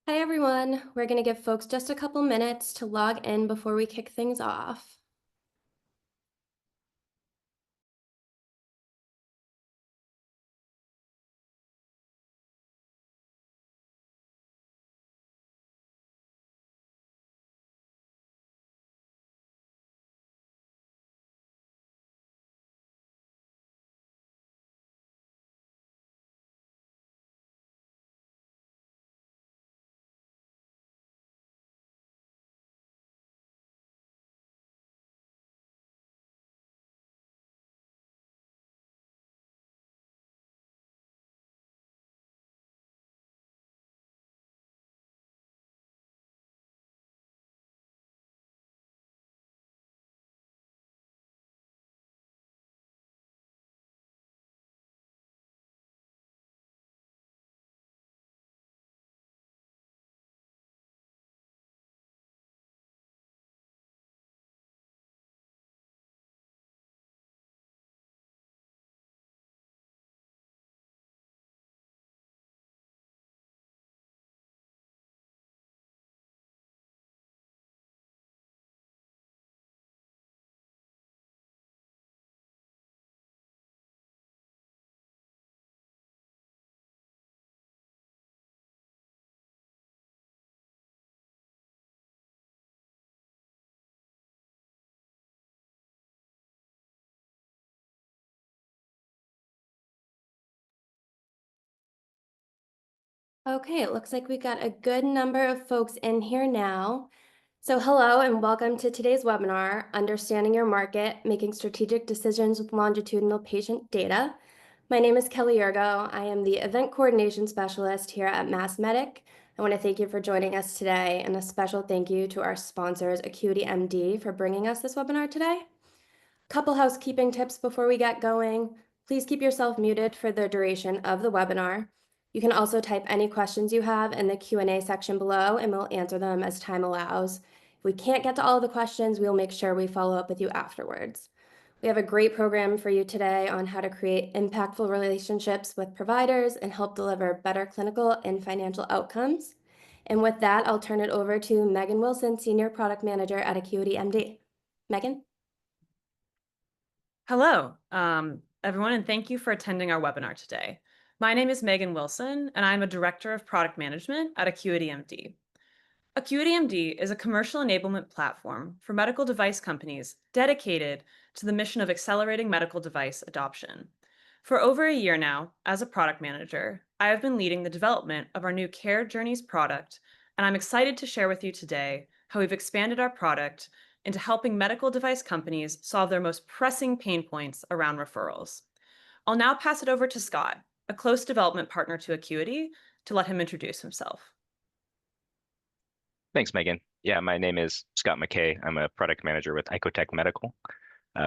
Hi everyone, we're going to give folks just a couple minutes to log in before we kick things off. Okay, it looks like we got a good number of folks in here now. So hello and welcome to today's webinar, Understanding Your Market, Making Strategic Decisions with Longitudinal Patient Data. My name is Kelly Yergo. I am the Event Coordination Specialist here at MassMedic. I want to thank you for joining us today, and a special thank you to our sponsors, AcuityMD, for bringing us this webinar today. Couple housekeeping tips before we get going. Please keep yourself muted for the duration of the webinar. You can also type any questions you have in the Q&A section below, and we'll answer them as time allows. If we can't get to all of the questions, we'll make sure we follow up with you afterwards. We have a great program for you today on how to create impactful relationships with providers and help deliver better clinical and financial outcomes. And with that, I'll turn it over to Megan Wilson, Senior Product Manager at AcuityMD. Megan? Hello, everyone, and thank you for attending our webinar today. My name is Megan Wilson, and I'm a Director of Product Management at AcuityMD. AcuityMD is a commercial enablement platform for medical device companies dedicated to the mission of accelerating medical device adoption. For over a year now, as a product manager, I have been leading the development of our new Care Journeys product, and I'm excited to share with you today how we've expanded our product into helping medical device companies solve their most pressing pain points around referrals. I'll now pass it over to Scott, a close development partner to Acuity, to let him introduce himself. Thanks, Megan. Yeah, my name is Scott McKay. I'm a product manager with Icotec Medical.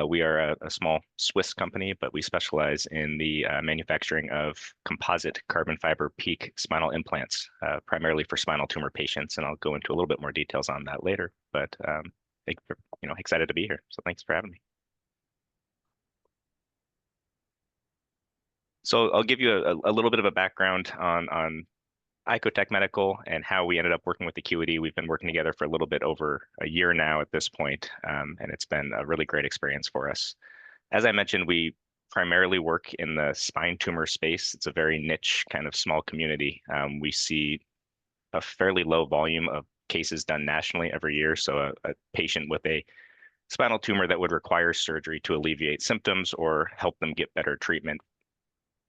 We are a small Swiss company, but we specialize in the manufacturing of composite carbon fiber PEEK spinal implants, primarily for spinal tumor patients. And I'll go into a little bit more details on that later. But excited to be here. So thanks for having me. So I'll give you a little bit of a background on Icotec Medical and how we ended up working with Acuity. We've been working together for a little bit over a year now at this point, and it's been a really great experience for us. As I mentioned, we primarily work in the spine tumor space. It's a very niche kind of small community. We see a fairly low volume of cases done nationally every year. So a patient with a spinal tumor that would require surgery to alleviate symptoms or help them get better treatment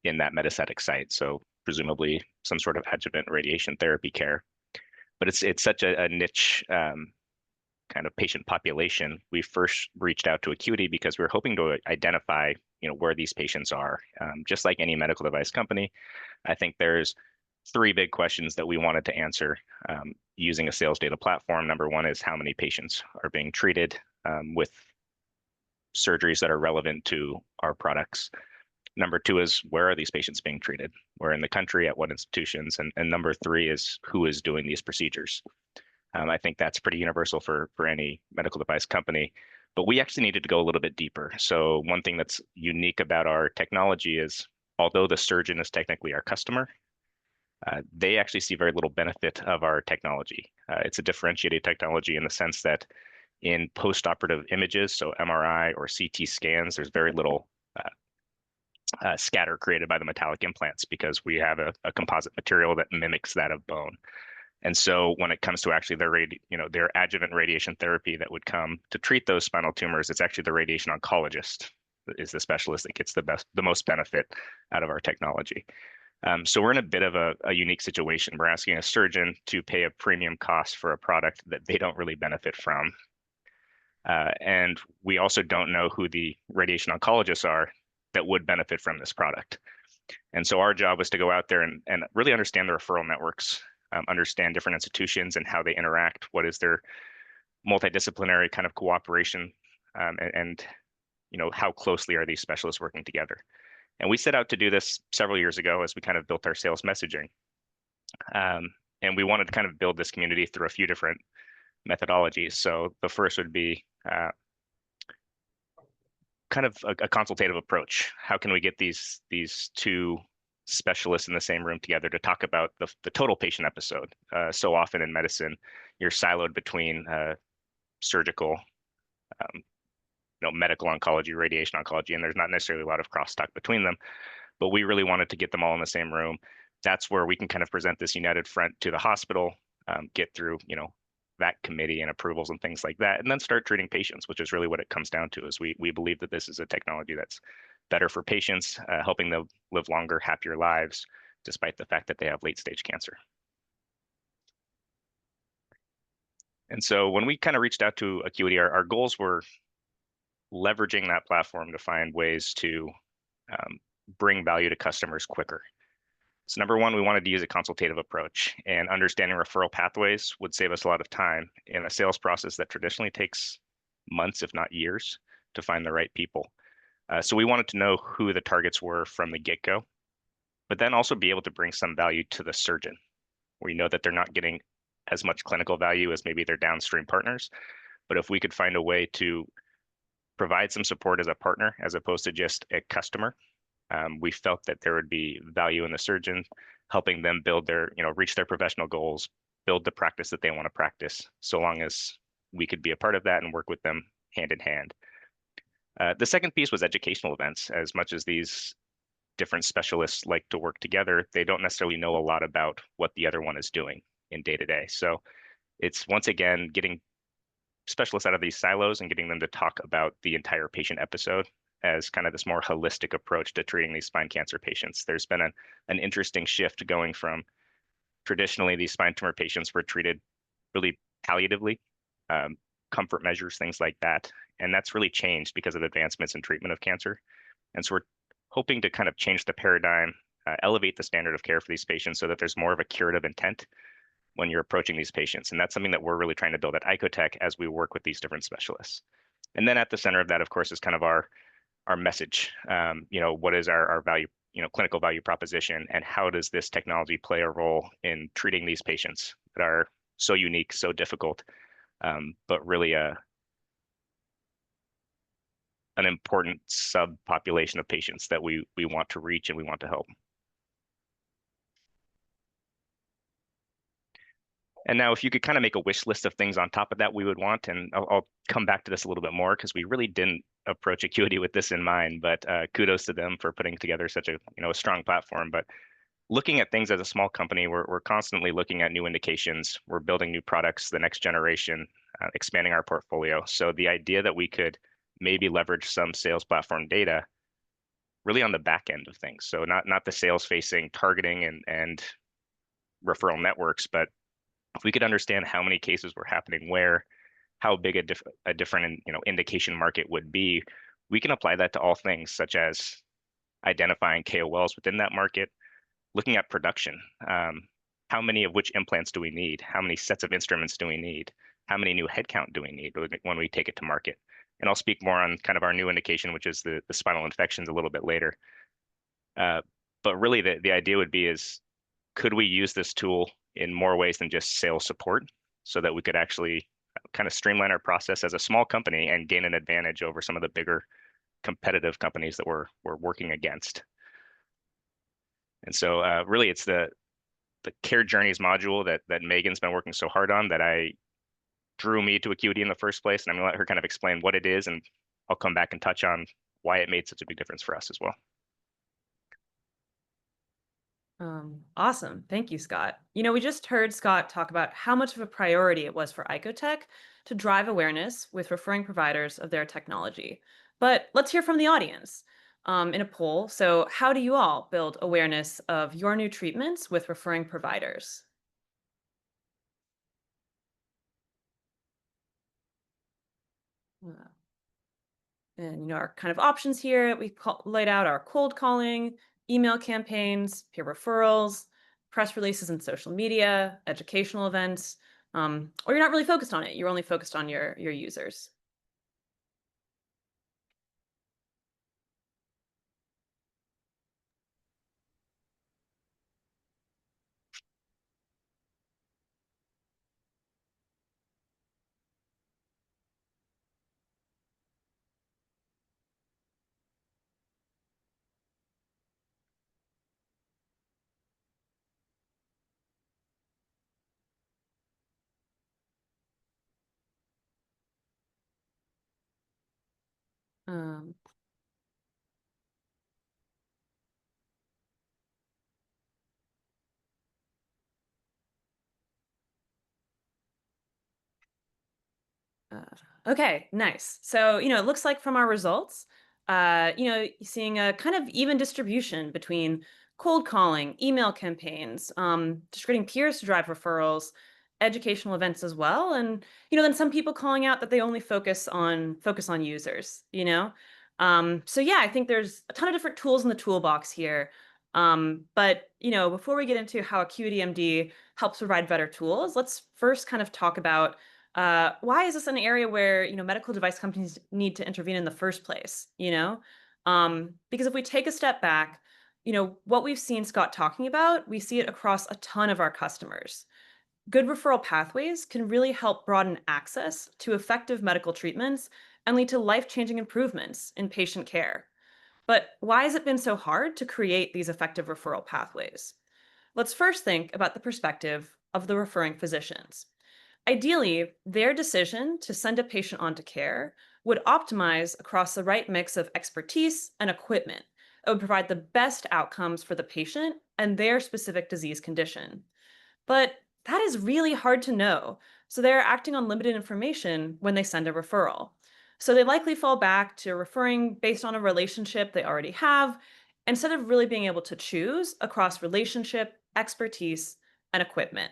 in that metastatic site. So presumably some sort of adjuvant radiation therapy care. But it's such a niche kind of patient population. We first reached out to Acuity because we were hoping to identify where these patients are. Just like any medical device company, I think there's three big questions that we wanted to answer using a sales data platform. Number one is how many patients are being treated with surgeries that are relevant to our products. Number two is where are these patients being treated? Where in the country, at what institutions? And number three is who is doing these procedures? I think that's pretty universal for any medical device company. But we actually needed to go a little bit deeper. So one thing that's unique about our technology is, although the surgeon is technically our customer, they actually see very little benefit of our technology. It's a differentiated technology in the sense that in post-operative images, so MRI or CT scans, there's very little scatter created by the metallic implants because we have a composite material that mimics that of bone. And so when it comes to actually their adjuvant radiation therapy that would come to treat those spinal tumors, it's actually the radiation oncologist is the specialist that gets the most benefit out of our technology. So we're in a bit of a unique situation. We're asking a surgeon to pay a premium cost for a product that they don't really benefit from. And we also don't know who the radiation oncologists are that would benefit from this product. And so our job was to go out there and really understand the referral networks, understand different institutions and how they interact, what is their multidisciplinary kind of cooperation, and how closely are these specialists working together. And we set out to do this several years ago as we kind of built our sales messaging. And we wanted to kind of build this community through a few different methodologies. So the first would be kind of a consultative approach. How can we get these two specialists in the same room together to talk about the total patient episode? So often in medicine, you're siloed between surgical, medical oncology, radiation oncology, and there's not necessarily a lot of crosstalk between them. But we really wanted to get them all in the same room. That's where we can kind of present this united front to the hospital, get through, that committee and approvals and things like that, and then start treating patients, which is really what it comes down to. Is we believe that this is a technology that's better for patients, helping them live longer, happier lives, despite the fact that they have late stage cancer. And so when we kind of reached out to Acuity, our goals were leveraging that platform to find ways to bring value to customers quicker. So number one, we wanted to use a consultative approach, and understanding referral pathways would save us a lot of time in a sales process that traditionally takes months, if not years, to find the right people. So we wanted to know who the targets were from the get-go, but then also be able to bring some value to the surgeon. We know that they're not getting as much clinical value as maybe their downstream partners, but if we could find a way to provide some support as a partner as opposed to just a customer, we felt that there would be value in the surgeon, helping them build their, reach their professional goals, build the practice that they want to practice, so long as we could be a part of that and work with them hand in hand. The second piece was educational events. As much as these different specialists like to work together, they don't necessarily know a lot about what the other one is doing in day to day. So it's, once again, getting specialists out of these silos and getting them to talk about the entire patient episode as kind of this more holistic approach to treating these spine cancer patients. There's been an interesting shift going from traditionally these spine tumor patients were treated really palliatively, comfort measures, things like that. And that's really changed because of advancements in treatment of cancer. And so we're hoping to kind of change the paradigm, elevate the standard of care for these patients so that there's more of a curative intent when you're approaching these patients. And that's something that we're really trying to build at Icotec as we work with these different specialists. And then at the center of that, of course, is kind of our message. What is our value, clinical value proposition, and how does this technology play a role in treating these patients that are so unique, so difficult, but really an important subpopulation of patients that we want to reach and we want to help. And now if you could kind of make a wish list of things on top of that we would want, and I'll come back to this a little bit more because we really didn't approach Acuity with this in mind, but kudos to them for putting together such a strong platform. But looking at things as a small company, we're constantly looking at new indications. We're building new products, the next generation, expanding our portfolio. So the idea that we could maybe leverage some sales platform data really on the back end of things. So not the sales facing targeting and referral networks, but if we could understand how many cases were happening where, how big a different indication market would be, we can apply that to all things such as identifying KOLs within that market, looking at production. How many of which implants do we need? How many sets of instruments do we need? How many new headcount do we need when we take it to market? And I'll speak more on kind of our new indication, which is the spinal infections, a little bit later. But really the idea would be could we use this tool in more ways than just sales support so that we could actually kind of streamline our process as a small company and gain an advantage over some of the bigger competitive companies that we're working against. And so really it's the the Care Journeys module that Megan's been working so hard on that drew me to Acuity in the first place. And I'm gonna let her kind of explain what it is, and I'll come back and touch on why it made such a big difference for us as well. Awesome. Thank you, Scott. We just heard Scott talk about how much of a priority it was for Icotec to drive awareness with referring providers of their technology. But let's hear from the audience in a poll. So how do you all build awareness of your new treatments with referring providers? And our kind of options here, we laid out our cold calling, email campaigns, peer referrals, press releases and social media, educational events, or you're not really focused on it. You're only focused on your users. Um, okay, nice. So, it looks like from our results, seeing a kind of even distribution between cold calling, email campaigns, just getting peers to drive referrals, educational events as well, and then some people calling out that they only focus on users. So yeah, I think there's a ton of different tools in the toolbox here. But before we get into how AcuityMD helps provide better tools, let's first kind of talk about why is this an area where medical device companies need to intervene in the first place? Because if we take a step back, what we've seen Scott talking about, we see it across a ton of our customers. Good referral pathways can really help broaden access to effective medical treatments and lead to life-changing improvements in patient care. But why has it been so hard to create these effective referral pathways? Let's first think about the perspective of the referring physicians. Ideally, their decision to send a patient on to care would optimize across the right mix of expertise and equipment that would provide the best outcomes for the patient and their specific disease condition. But that is really hard to know, so they're acting on limited information when they send a referral. So they likely fall back to referring based on a relationship they already have, instead of really being able to choose across relationship, expertise, and equipment.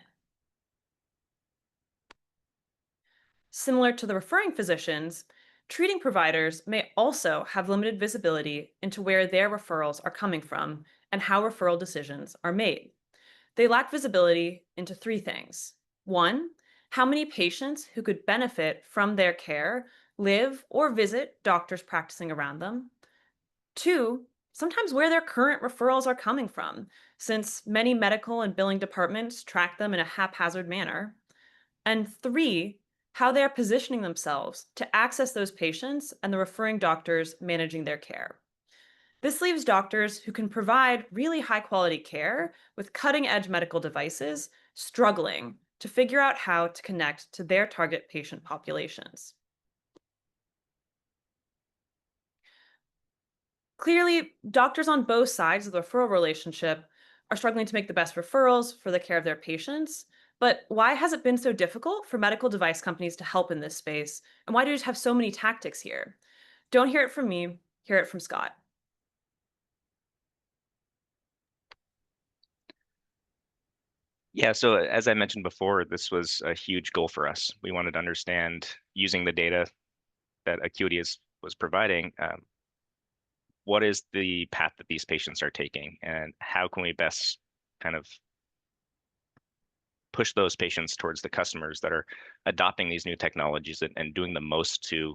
Similar to the referring physicians, treating providers may also have limited visibility into where their referrals are coming from and how referral decisions are made. They lack visibility into three things. One, how many patients who could benefit from their care live or visit doctors practicing around them. Two, sometimes where their current referrals are coming from, since many medical and billing departments track them in a haphazard manner. And three, how they are positioning themselves to access those patients and the referring doctors managing their care. This leaves doctors who can provide really high quality care with cutting edge medical devices struggling to figure out how to connect to their target patient populations. Clearly, doctors on both sides of the referral relationship are struggling to make the best referrals for the care of their patients. But why has it been so difficult for medical device companies to help in this space? And why do we just have so many tactics here? Don't hear it from me, hear it from Scott. Yeah, so as I mentioned before, this was a huge goal for us. We wanted to understand, using the data that Acuity was providing, what is the path that these patients are taking, and how can we best kind of push those patients towards the customers that are adopting these new technologies and doing the most to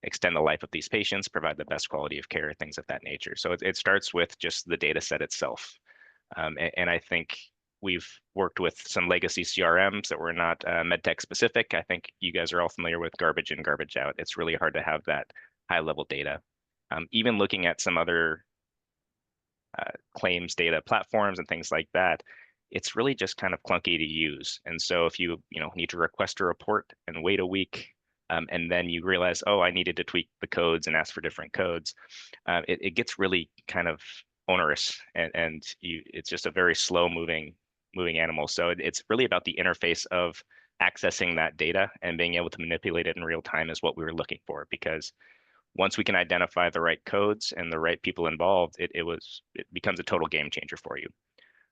extend the life of these patients, provide the best quality of care, things of that nature. So it starts with just the data set itself. And I think we've worked with some legacy CRMs that were not medtech specific. I think you guys are all familiar with garbage in, garbage out. It's really hard to have that high level data. Even looking at some other claims data platforms and things like that, it's really just kind of clunky to use. And so if you need to request a report and wait a week, and then you realize, oh, I needed to tweak the codes and ask for different codes, it gets really kind of onerous, and it's just a very slow moving animal. So it's really about the interface of accessing that data and being able to manipulate it in real time is what we were looking for, because once we can identify the right codes and the right people involved, it becomes a total game changer for you.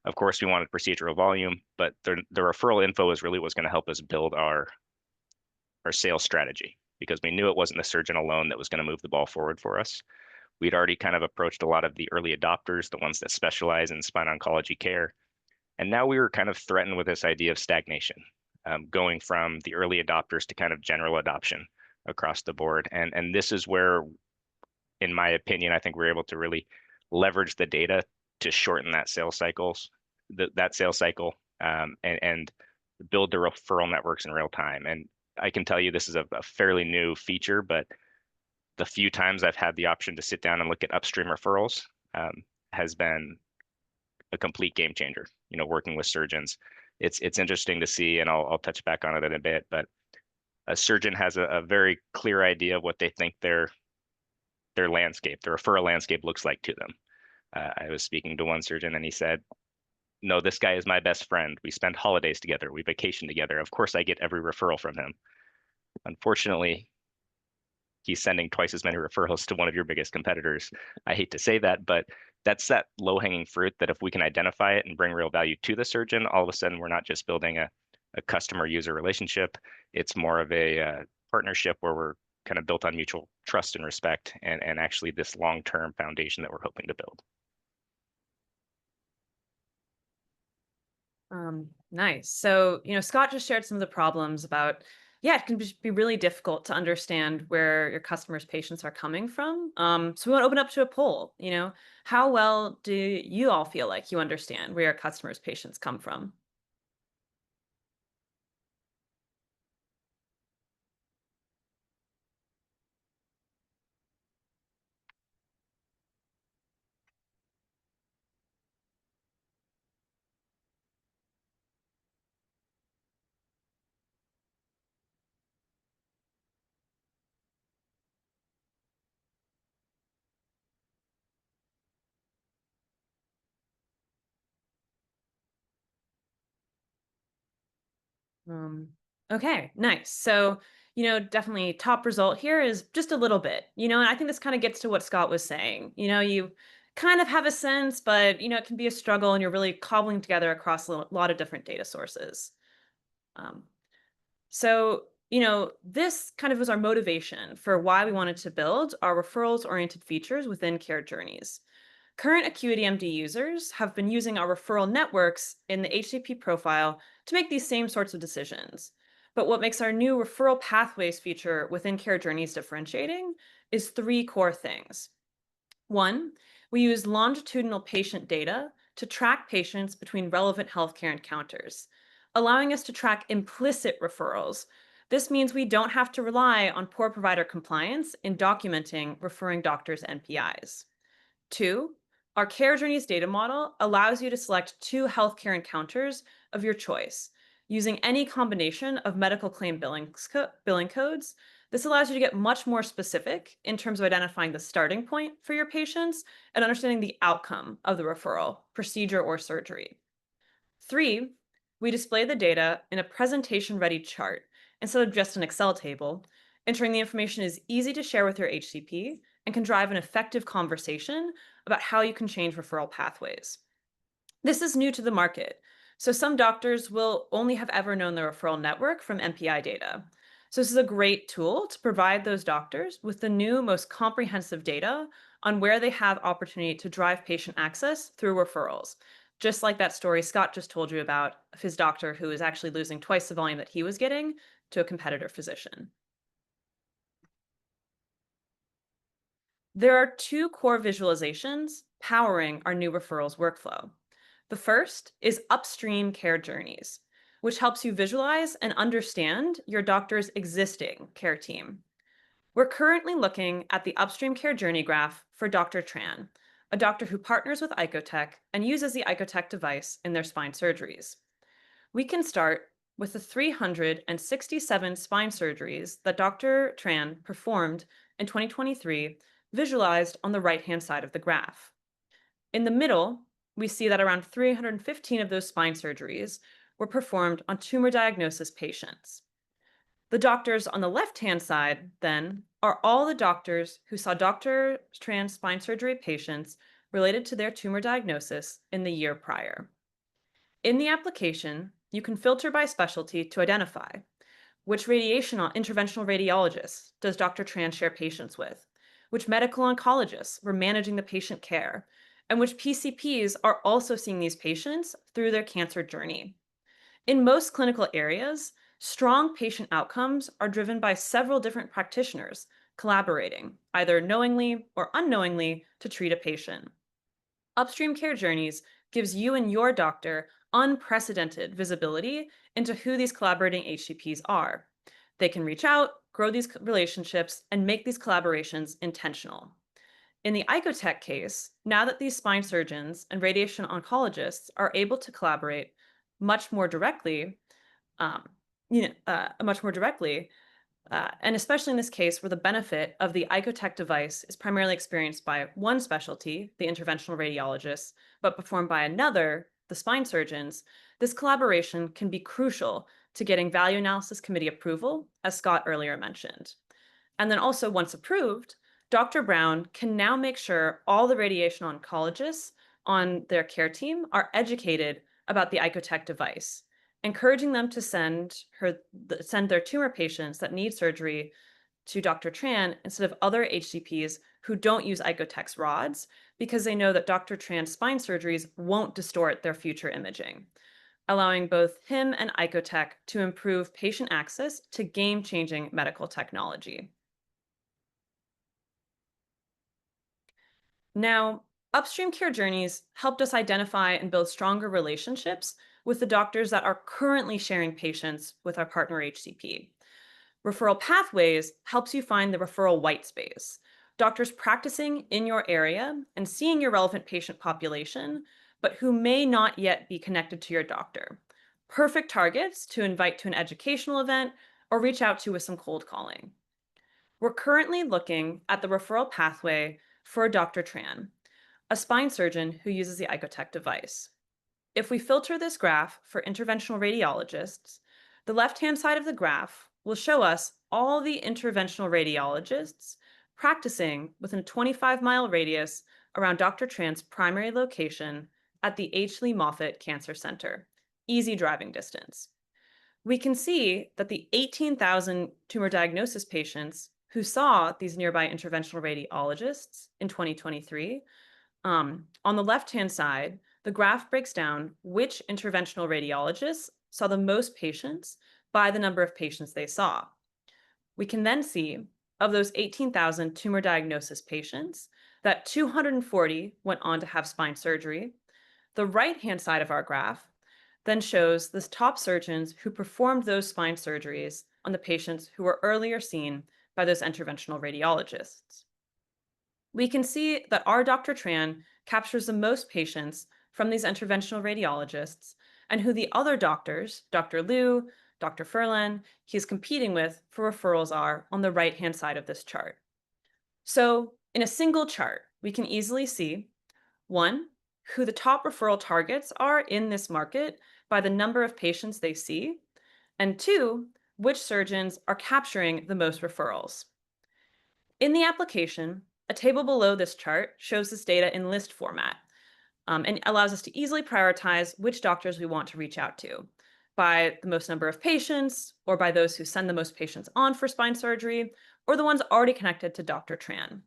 Of course, we wanted procedural volume, but the referral info is really what's going to help us build our sales strategy, because we knew it wasn't the surgeon alone that was going to move the ball forward for us. We'd already kind of approached a lot of the early adopters, the ones that specialize in spine oncology care. And now we were kind of threatened with this idea of stagnation, going from the early adopters to kind of general adoption across the board. And this is where, in my opinion, I think we're able to really leverage the data to shorten that sales cycle, and build the referral networks in real time. And I can tell you this is a fairly new feature, but the few times I've had the option to sit down and look at upstream referrals has been a complete game changer. Working with surgeons, it's interesting to see, and I'll touch back on it in a bit, but a surgeon has a very clear idea of what they think their landscape, the referral landscape, looks like to them. I was speaking to one surgeon, and he said, "No, this guy is my best friend. We spend holidays together. We vacation together. Of course, I get every referral from him." Unfortunately, he's sending twice as many referrals to one of your biggest competitors. I hate to say that, but that's that low-hanging fruit that if we can identify it and bring real value to the surgeon, all of a sudden we're not just building a customer-user relationship. It's more of a partnership where we're kind of built on mutual trust and respect, and actually this long-term foundation that we're hoping to build. Nice. So, Scott just shared some of the problems about, it can be really difficult to understand where your customers' patients are coming from. So we want to open up to a poll. How well do you all feel like you understand where your customers' patients come from? Okay, nice. So, definitely top result here is just a little bit, and I think this kind of gets to what Scott was saying. You kind of have a sense, but, it can be a struggle and you're really cobbling together across a lot of different data sources. Um, so, this kind of was our motivation for why we wanted to build our referrals-oriented features within Care Journeys. Current AcuityMD users have been using our referral networks in the HCP profile to make these same sorts of decisions. But what makes our new referral pathways feature within Care Journeys differentiating is three core things. One, we use longitudinal patient data to track patients between relevant healthcare encounters, allowing us to track implicit referrals. This means we don't have to rely on poor provider compliance in documenting referring doctors' NPIs. Two, our Care Journeys data model allows you to select two healthcare encounters of your choice using any combination of medical claim billing codes. This allows you to get much more specific in terms of identifying the starting point for your patients and understanding the outcome of the referral, procedure, or surgery. Three, we display the data in a presentation-ready chart instead of just an Excel table, ensuring the information is easy to share with your HCP and can drive an effective conversation about how you can change referral pathways. This is new to the market, so some doctors will only have ever known the referral network from NPI data. So this is a great tool to provide those doctors with the new, most comprehensive data on where they have opportunity to drive patient access through referrals. Just like that story Scott just told you about of his doctor who is actually losing twice the volume that he was getting to a competitor physician. There are two core visualizations powering our new referrals workflow. The first is Upstream Care Journeys, which helps you visualize and understand your doctor's existing care team. We're currently looking at the Upstream Care Journey graph for Dr. Tran, a doctor who partners with Icotec and uses the Icotec device in their spine surgeries. We can start with the 367 spine surgeries that Dr. Tran performed in 2023, visualized on the right-hand side of the graph. In the middle, we see that around 315 of those spine surgeries were performed on tumor diagnosis patients. The doctors on the left-hand side, then, are all the doctors who saw Dr. Tran's spine surgery patients related to their tumor diagnosis in the year prior. In the application, you can filter by specialty to identify which interventional radiologists does Dr. Tran share patients with, which medical oncologists were managing the patient care, and which PCPs are also seeing these patients through their cancer journey. In most clinical areas, strong patient outcomes are driven by several different practitioners collaborating, either knowingly or unknowingly, to treat a patient. Upstream Care Journeys gives you and your doctor unprecedented visibility into who these collaborating HCPs are. They can reach out, grow these relationships, and make these collaborations intentional. In the Icotec case, now that these spine surgeons and radiation oncologists are able to collaborate much more directly, and especially in this case where the benefit of the Icotec device is primarily experienced by one specialty, the interventional radiologists, but performed by another, the spine surgeons, this collaboration can be crucial to getting value analysis committee approval, as Scott earlier mentioned. And then also, once approved, Dr. Brown can now make sure all the radiation oncologists on their care team are educated about the Icotec device, encouraging them to send their tumor patients that need surgery to Dr. Tran instead of other HCPs who don't use Icotec's rods, because they know that Dr. Tran's spine surgeries won't distort their future imaging, allowing both him and Icotec to improve patient access to game-changing medical technology. Now, Upstream Care Journeys helped us identify and build stronger relationships with the doctors that are currently sharing patients with our partner HCP. Referral Pathways helps you find the referral white space, doctors practicing in your area and seeing your relevant patient population, but who may not yet be connected to your doctor. Perfect targets to invite to an educational event or reach out to with some cold calling. We're currently looking at the referral pathway for Dr. Tran, a spine surgeon who uses the Icotec device. If we filter this graph for interventional radiologists, the left-hand side of the graph will show us all the interventional radiologists practicing within a 25-mile radius around Dr. Tran's primary location at the H. Lee Moffitt Cancer Center. Easy driving distance. We can see that the 18,000 tumor diagnosis patients who saw these nearby interventional radiologists in 2023, on the left-hand side, the graph breaks down which interventional radiologists saw the most patients by the number of patients they saw. We can then see, of those 18,000 tumor diagnosis patients, that 240 went on to have spine surgery. The right-hand side of our graph then shows the top surgeons who performed those spine surgeries on the patients who were earlier seen by those interventional radiologists. We can see that our Dr. Tran captures the most patients from these interventional radiologists, and who the other doctors, Dr. Liu, Dr. Furlan, he's competing with for referrals are on the right-hand side of this chart. So in a single chart, we can easily see, one, who the top referral targets are in this market by the number of patients they see, and two, which surgeons are capturing the most referrals. In the application, a table below this chart shows this data in list format, and allows us to easily prioritize which doctors we want to reach out to by the most number of patients, or by those who send the most patients on for spine surgery, or the ones already connected to Dr. Tran.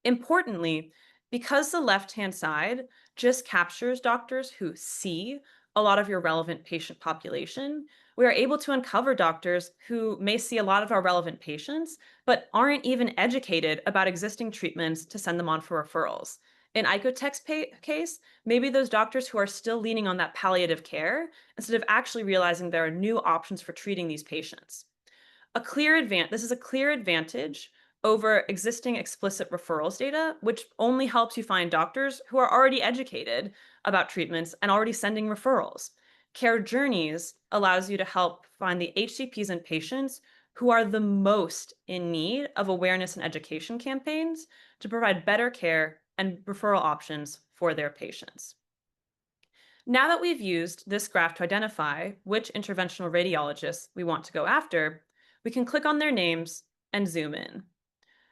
Importantly, because the left-hand side just captures doctors who see a lot of your relevant patient population, we are able to uncover doctors who may see a lot of our relevant patients, but aren't even educated about existing treatments to send them on for referrals. In Icotec's case, maybe those doctors who are still leaning on that palliative care instead of actually realizing there are new options for treating these patients. This is a clear advantage over existing explicit referrals data, which only helps you find doctors who are already educated about treatments and already sending referrals. Care Journeys allows you to help find the HCPs and patients who are the most in need of awareness and education campaigns to provide better care and referral options for their patients. Now that we've used this graph to identify which interventional radiologists we want to go after, we can click on their names and zoom in.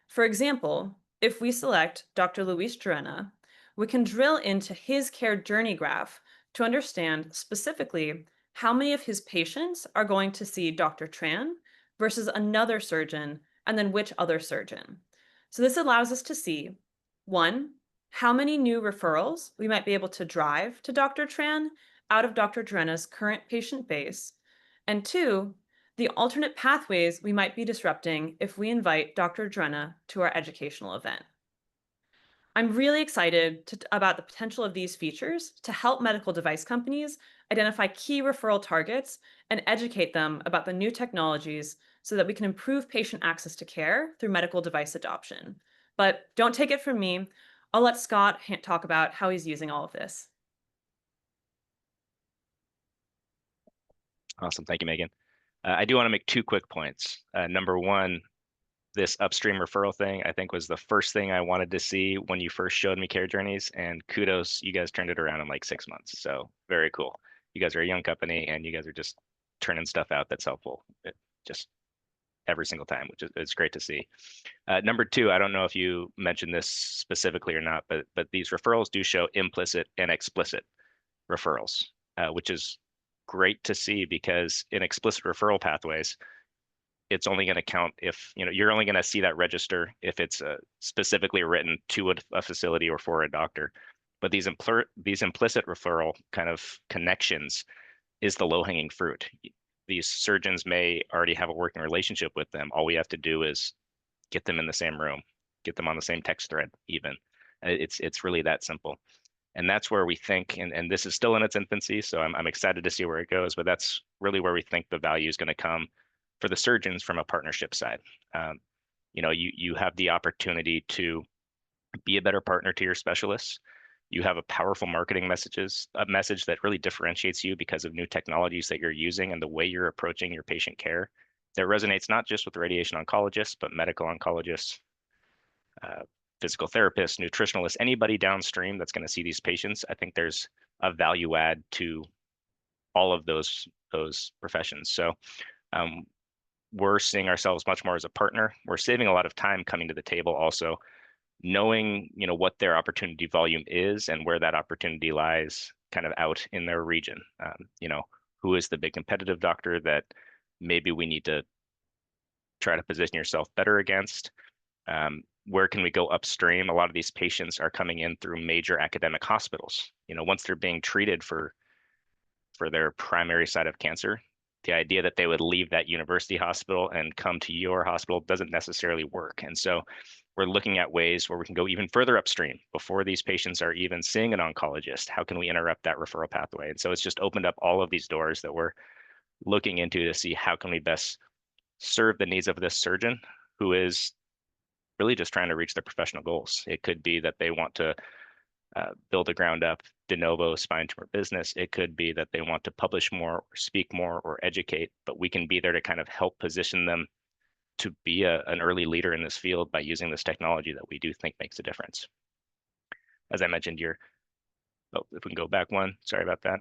For example, if we select Dr. Luis Gerena, we can drill into his care journey graph to understand specifically how many of his patients are going to see Dr. Tran versus another surgeon, and then which other surgeon. So this allows us to see, one, how many new referrals we might be able to drive to Dr. Tran out of Dr. Gerena's current patient base, and two, the alternate pathways we might be disrupting if we invite Dr. Gerena to our educational event. I'm really excited about the potential of these features to help medical device companies identify key referral targets and educate them about the new technologies so that we can improve patient access to care through medical device adoption. But don't take it from me. I'll let Scott talk about how he's using all of this. Awesome. Thank you, Megan. I do want to make 2 quick points. Number one, this upstream referral thing, I think was the first thing I wanted to see when you first showed me Care Journeys, and kudos, you guys turned it around in like 6 months. So very cool. You guys are a young company and you guys are just turning stuff out that's helpful just every single time, which is great to see. Number two, I don't know if you mentioned this specifically or not, but these referrals do show implicit and explicit referrals, which is great to see because in explicit referral pathways, it's only going to count if, you're only going to see that register if it's specifically written to a facility or for a doctor. But these implicit referral kind of connections is the low-hanging fruit. These surgeons may already have a working relationship with them. All we have to do is get them in the same room, get them on the same text thread even. It's really that simple. And that's where we think, and this is still in its infancy, so I'm excited to see where it goes, but that's really where we think the value is going to come for the surgeons from a partnership side. You have the opportunity to be a better partner to your specialists. You have a powerful marketing message that really differentiates you because of new technologies that you're using and the way you're approaching your patient care that resonates not just with radiation oncologists, but medical oncologists, physical therapists, nutritionalists, anybody downstream that's going to see these patients. I think there's a value add to all of those professions. So we're seeing ourselves much more as a partner. We're saving a lot of time coming to the table also, knowing what their opportunity volume is and where that opportunity lies kind of out in their region. Who is the big competitive doctor that maybe we need to try to position yourself better against? Where can we go upstream? A lot of these patients are coming in through major academic hospitals. Once they're being treated for their primary side of cancer, the idea that they would leave that university hospital and come to your hospital doesn't necessarily work. And so we're looking at ways where we can go even further upstream before these patients are even seeing an oncologist. How can we interrupt that referral pathway? And so it's just opened up all of these doors that we're looking into to see how can we best serve the needs of this surgeon who is really just trying to reach their professional goals. It could be that they want to build a ground up de novo spine tumor business. It could be that they want to publish more, or speak more, or educate, but we can be there to kind of help position them to be an early leader in this field by using this technology that we do think makes a difference. As I mentioned, if we can go back one, sorry about that.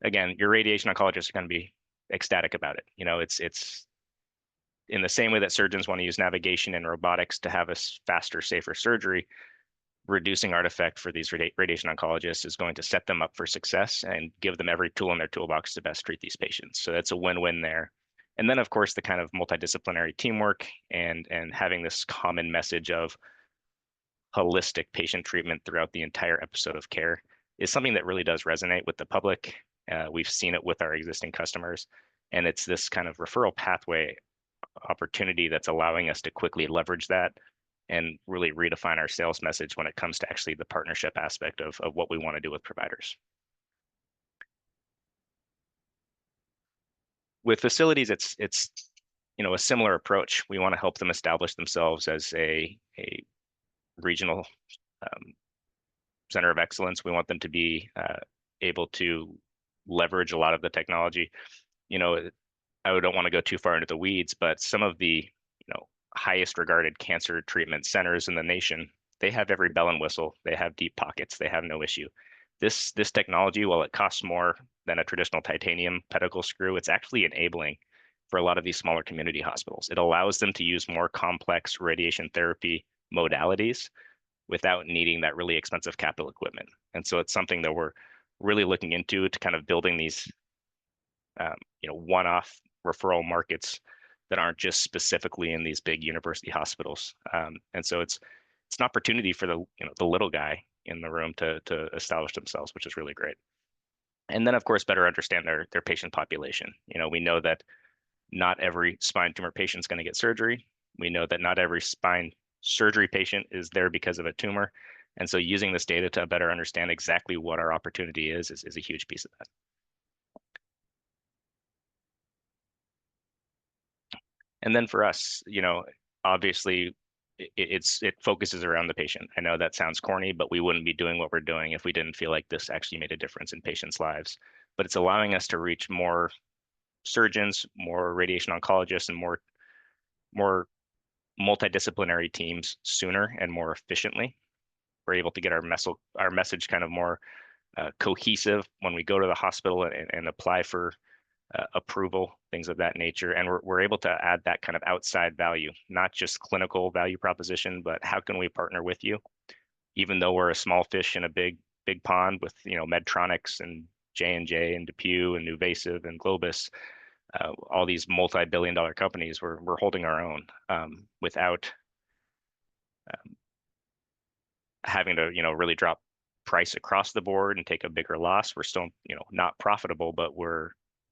Again, your radiation oncologists are going to be ecstatic about it. It's in the same way that surgeons want to use navigation and robotics to have a faster, safer surgery. Reducing artifact for these radiation oncologists is going to set them up for success and give them every tool in their toolbox to best treat these patients. So that's a win-win there. And then, of course, the kind of multidisciplinary teamwork and having this common message of holistic patient treatment throughout the entire episode of care is something that really does resonate with the public. We've seen it with our existing customers, and it's this kind of referral pathway opportunity that's allowing us to quickly leverage that and really redefine our sales message when it comes to actually the partnership aspect of what we want to do with providers. With facilities, it's a similar approach. We want to help them establish themselves as a regional center of excellence. We want them to be able to leverage a lot of the technology. I don't want to go too far into the weeds, but some of the highest regarded cancer treatment centers in the nation, they have every bell and whistle. They have deep pockets. They have no issue. This technology, while it costs more than a traditional titanium pedicle screw, it's actually enabling for a lot of these smaller community hospitals. It allows them to use more complex radiation therapy modalities without needing that really expensive capital equipment. And so it's something that we're really looking into to kind of building these one-off referral markets that aren't just specifically in these big university hospitals. And so it's an opportunity for the little guy in the room to establish themselves, which is really great. And then of course better understand their patient population. We know that not every spine tumor patient is going to get surgery. We know that not every spine surgery patient is there because of a tumor. And so using this data to better understand exactly what our opportunity is a huge piece of that. And then for us, obviously it focuses around the patient. I know that sounds corny, but we wouldn't be doing what we're doing if we didn't feel like this actually made a difference in patients' lives. But it's allowing us to reach more surgeons, more radiation oncologists, and more multidisciplinary teams sooner and more efficiently. We're able to get our message kind of more cohesive when we go to the hospital and apply for approval, things of that nature. And we're able to add that kind of outside value, not just clinical value proposition, but how can we partner with you? Even though we're a small fish in a big pond with, Medtronics and J&J and DePuy and NuVasive and Globus, all these multi-billion-dollar companies, we're holding our own without having to, really drop price across the board and take a bigger loss. We're still, not profitable, but we're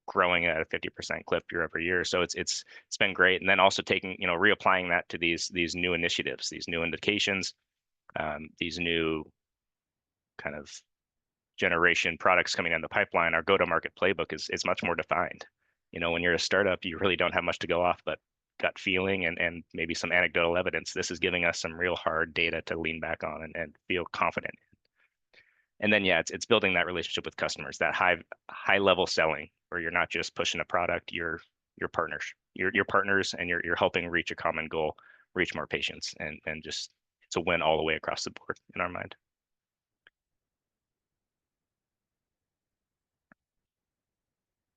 growing at a 50% clip year over year. So it's been great. And then also taking, reapplying that to these new initiatives, these new indications, these new kind of generation products coming down the pipeline. Our go-to-market playbook is much more defined. When you're a startup, you really don't have much to go off, but gut feeling and maybe some anecdotal evidence. This is giving us some real hard data to lean back on and feel confident. And then, yeah, it's building that relationship with customers, that high level selling, where you're not just pushing a product, you're partners, you're partners, and you're helping reach a common goal, reach more patients, and just it's a win all the way across the board in our mind.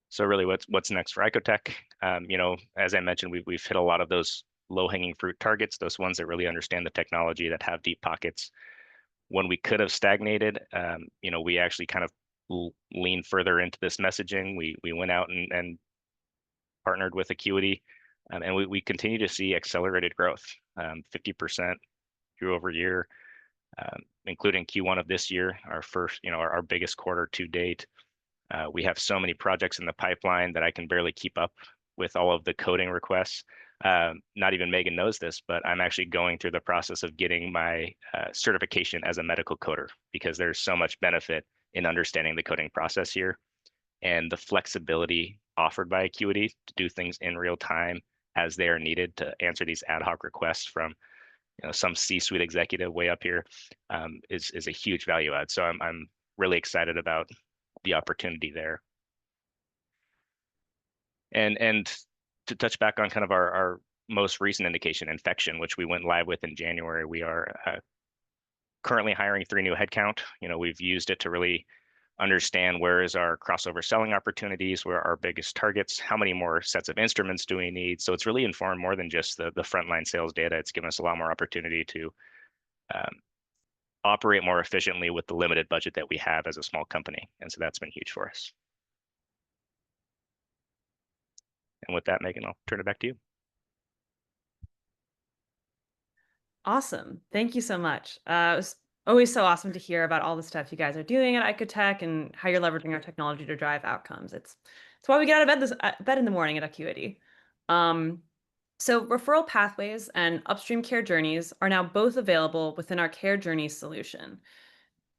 So really, what's next for Icotec? As I mentioned, we've hit a lot of those low-hanging fruit targets, those ones that really understand the technology, that have deep pockets. When we could have stagnated, we actually kind of leaned further into this messaging. We went out and partnered with Acuity, and we continue to see accelerated growth, 50% year over year, including Q1 of this year, our first, our biggest quarter to date. We have so many projects in the pipeline that I can barely keep up with all of the coding requests. Not even Megan knows this, but I'm actually going through the process of getting my certification as a medical coder, because there's so much benefit in understanding the coding process here, and the flexibility offered by Acuity to do things in real time as they are needed to answer these ad hoc requests from some C-suite executive way up here is a huge value add. So I'm really excited about the opportunity there. And to touch back on kind of our most recent indication, infection, which we went live with in January, we are currently hiring 3 new headcount. We've used it to really understand where is our crossover selling opportunities, where are our biggest targets, how many more sets of instruments do we need. So it's really informed more than just the frontline sales data. It's given us a lot more opportunity to operate more efficiently with the limited budget that we have as a small company. And so that's been huge for us. And with that, Megan, I'll turn it back to you. Awesome. Thank you so much. It was always so awesome to hear about all the stuff you guys are doing at Icotec and how you're leveraging our technology to drive outcomes. It's why we get out of bed in the morning at Acuity. So referral pathways and upstream care journeys are now both available within our Care Journeys solution.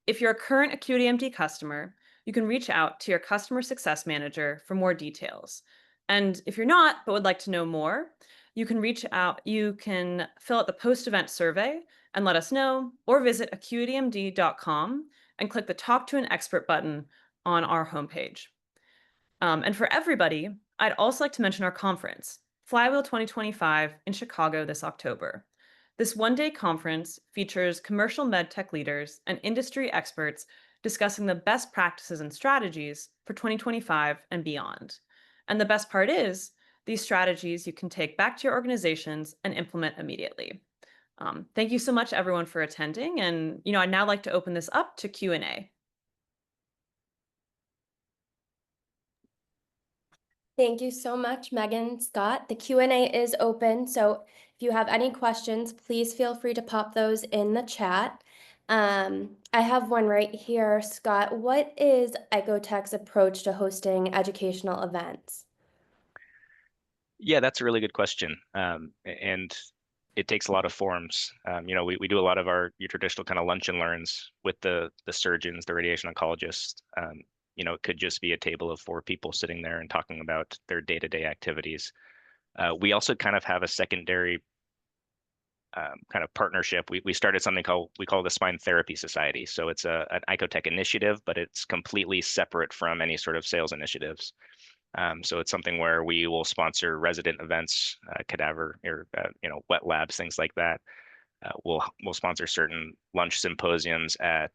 If you're a current AcuityMD customer, you can reach out to your customer success manager for more details. And if you're not, but would like to know more, you can reach out, you can fill out the post-event survey and let us know, or visit acuitymd.com and click the Talk to an Expert button on our homepage. And for everybody, I'd also like to mention our conference, Flywheel 2025 in Chicago this October. This one-day conference features commercial medtech leaders and industry experts discussing the best practices and strategies for 2025 and beyond. And the best part is, these strategies you can take back to your organizations and implement immediately. Thank you so much, everyone, for attending. And I'd now like to open this up to Q&A. Thank you so much, Megan, Scott. The Q&A is open, so if you have any questions, please feel free to pop those in the chat. I have one right here. Scott, what is Icotec's approach to hosting educational events? Yeah, that's a really good question. And it takes a lot of forms. We do a lot of your traditional kind of lunch and learns with the surgeons, the radiation oncologists. It could just be a table of 4 people sitting there and talking about their day-to-day activities. We also kind of have a secondary kind of partnership. We started something we call the Spine Therapy Society. So it's an Icotec initiative, but it's completely separate from any sort of sales initiatives. So it's something where we will sponsor resident events, cadaver or wet labs, things like that. We'll sponsor certain lunch symposiums at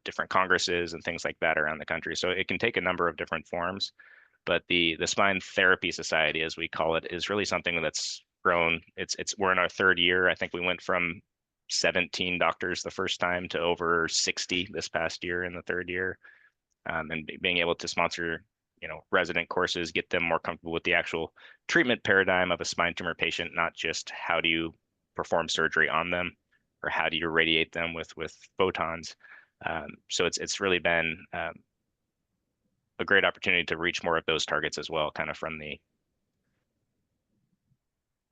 different congresses and things like that around the country. So it can take a number of different forms, but the Spine Therapy Society, as we call it, is really something that's grown. We're in our 3rd year. I think we went from 17 doctors the first time to over 60 this past year in the 3rd year, and being able to sponsor resident courses, get them more comfortable with the actual treatment paradigm of a spine tumor patient, not just how do you perform surgery on them or how do you radiate them with photons. So it's really been a great opportunity to reach more of those targets as well, kind of from the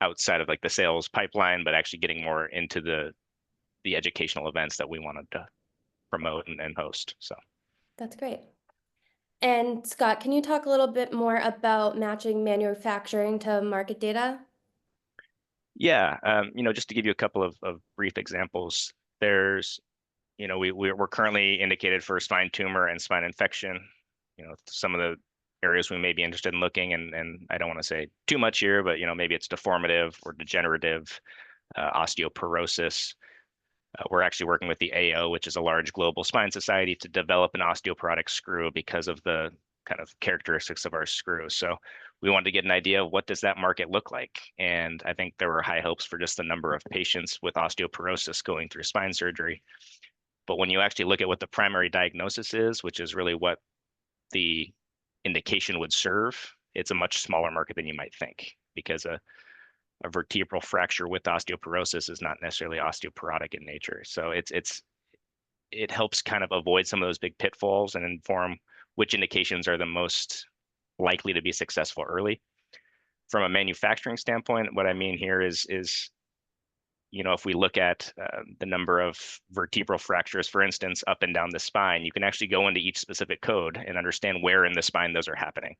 outside of like the sales pipeline, but actually getting more into the educational events that we wanted to promote and host. So That's great. And Scott, can you talk a little bit more about matching manufacturing to market data? yeah, just to give you a couple of brief examples, there's we're currently indicated for spine tumor and spine infection. Some of the areas we may be interested in looking, and I don't want to say too much here, but maybe it's deformative or degenerative, osteoporosis. We're actually working with the AO, which is a large global spine society, to develop an osteoporotic screw because of the kind of characteristics of our screw. So we wanted to get an idea of what does that market look like. And I think there were high hopes for just the number of patients with osteoporosis going through spine surgery. But when you actually look at what the primary diagnosis is, which is really what the indication would serve, it's a much smaller market than you might think, because a vertebral fracture with osteoporosis is not necessarily osteoporotic in nature. So it helps kind of avoid some of those big pitfalls and inform which indications are the most likely to be successful early. From a manufacturing standpoint, what I mean here is if we look at the number of vertebral fractures, for instance, up and down the spine, you can actually go into each specific code and understand where in the spine those are happening.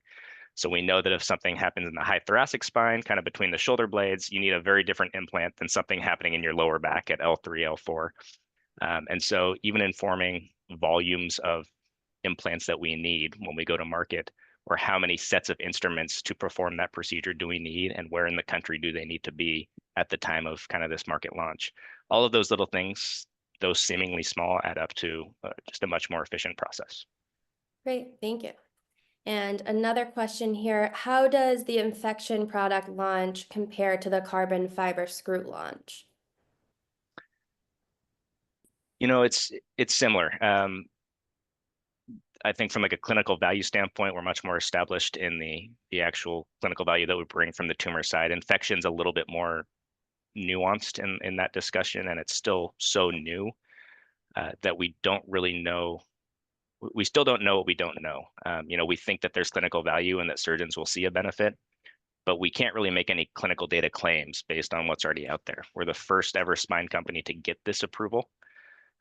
So we know that if something happens in the high thoracic spine, kind of between the shoulder blades, you need a very different implant than something happening in your lower back at L3, L4. And so even informing volumes of implants that we need when we go to market, or how many sets of instruments to perform that procedure do we need, and where in the country do they need to be at the time of kind of this market launch. All of those little things, those seemingly small, add up to just a much more efficient process. Great, thank you. And another question here, how does the infection product launch compare to the carbon fiber screw launch? It's similar. I think from like a clinical value standpoint, we're much more established in the actual clinical value that we bring from the tumor side. Infection's a little bit more nuanced in that discussion, and it's still so new that we don't really know. We still don't know what we don't know. We think that there's clinical value and that surgeons will see a benefit, but we can't really make any clinical data claims based on what's already out there. We're the first ever spine company to get this approval.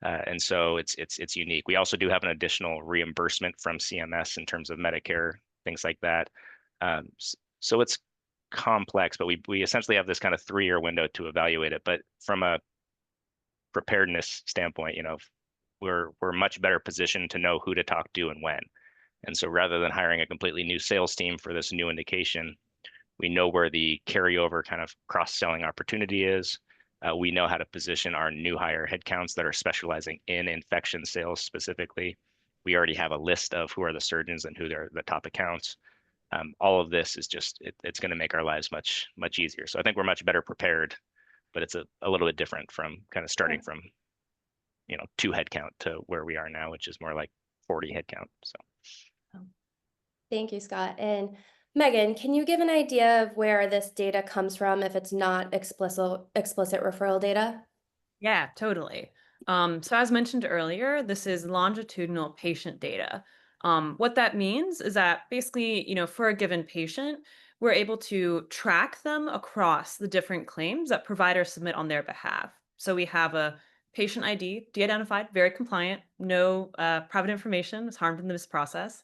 And so it's unique. We also do have an additional reimbursement from CMS in terms of Medicare, things like that. So it's complex, but we essentially have this kind of 3-year window to evaluate it. But from a preparedness standpoint, we're much better positioned to know who to talk to and when. And so rather than hiring a completely new sales team for this new indication, we know where the carryover kind of cross-selling opportunity is. We know how to position our new hire headcounts that are specializing in infection sales specifically. We already have a list of who are the surgeons and who are the top accounts. All of this is just, it's going to make our lives much easier. So I think we're much better prepared, but it's a little bit different from kind of starting from 2 headcount to where we are now, which is more like 40 headcount. So Thank you, Scott. And Megan, can you give an idea of where this data comes from if it's not explicit referral data? Yeah, totally. So as mentioned earlier, this is longitudinal patient data. What that means is that basically, for a given patient, we're able to track them across the different claims that providers submit on their behalf. So we have a patient ID, de-identified, very compliant, no private information is harmed in this process.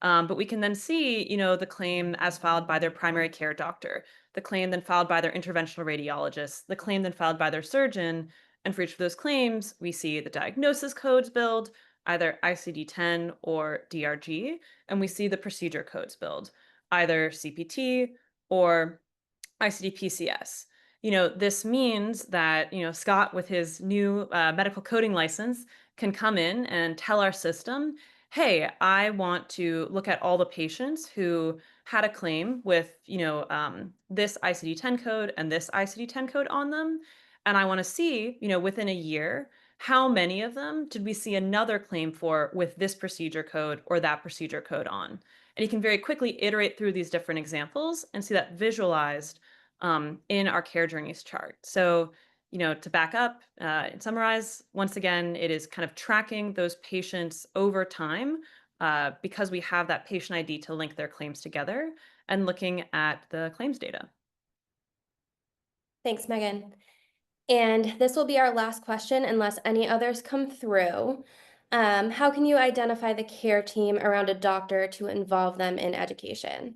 But we can then see, the claim as filed by their primary care doctor, the claim then filed by their interventional radiologist, the claim then filed by their surgeon, and for each of those claims, we see the diagnosis codes billed, either ICD-10 or DRG, and we see the procedure codes billed, either CPT or ICD-PCS. This means that, Scott, with his new medical coding license, can come in and tell our system, hey, I want to look at all the patients who had a claim with, this ICD-10 code and this ICD-10 code on them. And I want to see, within a year, how many of them did we see another claim for with this procedure code or that procedure code on? And you can very quickly iterate through these different examples and see that visualized in our care journeys chart. So, to back up and summarize, once again, it is kind of tracking those patients over time because we have that patient ID to link their claims together and looking at the claims data. Thanks, Megan. And this will be our last question unless any others come through. How can you identify the care team around a doctor to involve them in education?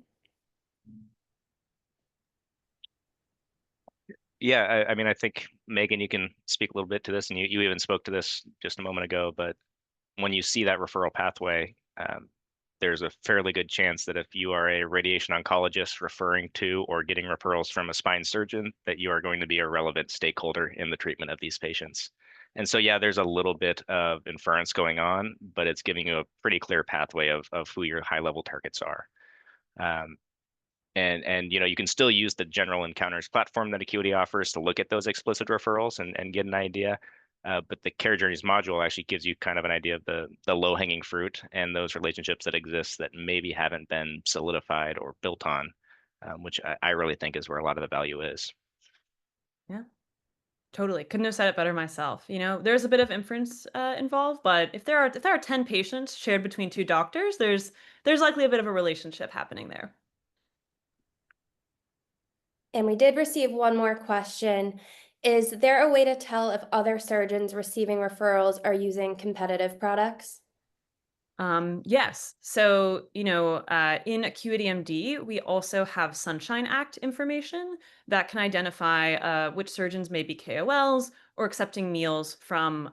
yeah, I mean, I think Megan, you can speak a little bit to this, and you even spoke to this just a moment ago. But when you see that referral pathway, there's a fairly good chance that if you are a radiation oncologist referring to or getting referrals from a spine surgeon, that you are going to be a relevant stakeholder in the treatment of these patients. And so, yeah, there's a little bit of inference going on, but it's giving you a pretty clear pathway of who your high level targets are. And you can still use the general encounters platform that Acuity offers to look at those explicit referrals and get an idea. But the Care Journeys module actually gives you kind of an idea of the low-hanging fruit and those relationships that exist that maybe haven't been solidified or built on, which I really think is where a lot of the value is. Yeah, totally. Couldn't have said it better myself. There's a bit of inference involved, but if there are 10 patients shared between 2 doctors, there's likely a bit of a relationship happening there. And we did receive one more question. Is there a way to tell if other surgeons receiving referrals are using competitive products? Yes. So, in AcuityMD, we also have Sunshine Act information that can identify which surgeons may be KOLs or accepting meals from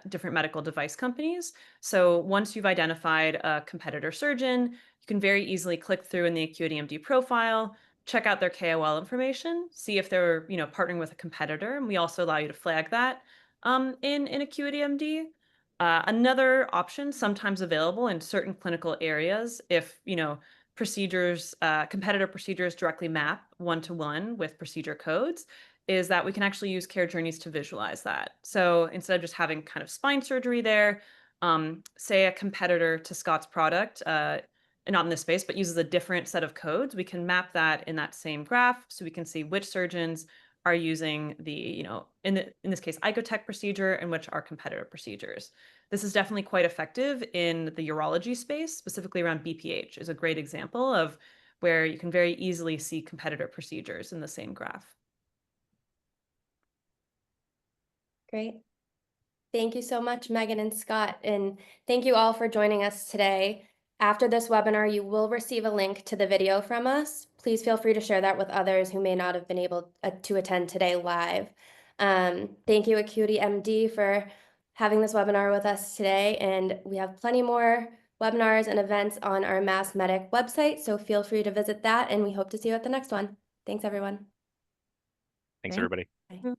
different medical device companies. So once you've identified a competitor surgeon, you can very easily click through in the AcuityMD profile, check out their KOL information, see if they're, partnering with a competitor. And we also allow you to flag that in AcuityMD. Another option sometimes available in certain clinical areas, if competitor procedures directly map one-to-one with procedure codes, is that we can actually use Care Journeys to visualize that. So instead of just having kind of spine surgery there, say a competitor to Scott's product, not in this space, but uses a different set of codes, we can map that in that same graph so we can see which surgeons are using the, in this case, Icotec procedure and which are competitor procedures. This is definitely quite effective in the urology space, specifically around BPH is a great example of where you can very easily see competitor procedures in the same graph. Great. Thank you so much, Megan and Scott. And thank you all for joining us today. After this webinar, you will receive a link to the video from us. Please feel free to share that with others who may not have been able to attend today live. Thank you, AcuityMD, for having this webinar with us today, and we have plenty more webinars and events on our Mass Medic website, so feel free to visit that, and we hope to see you at the next one. Thanks, everyone. Thanks, Thank everybody. Bye.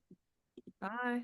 Bye.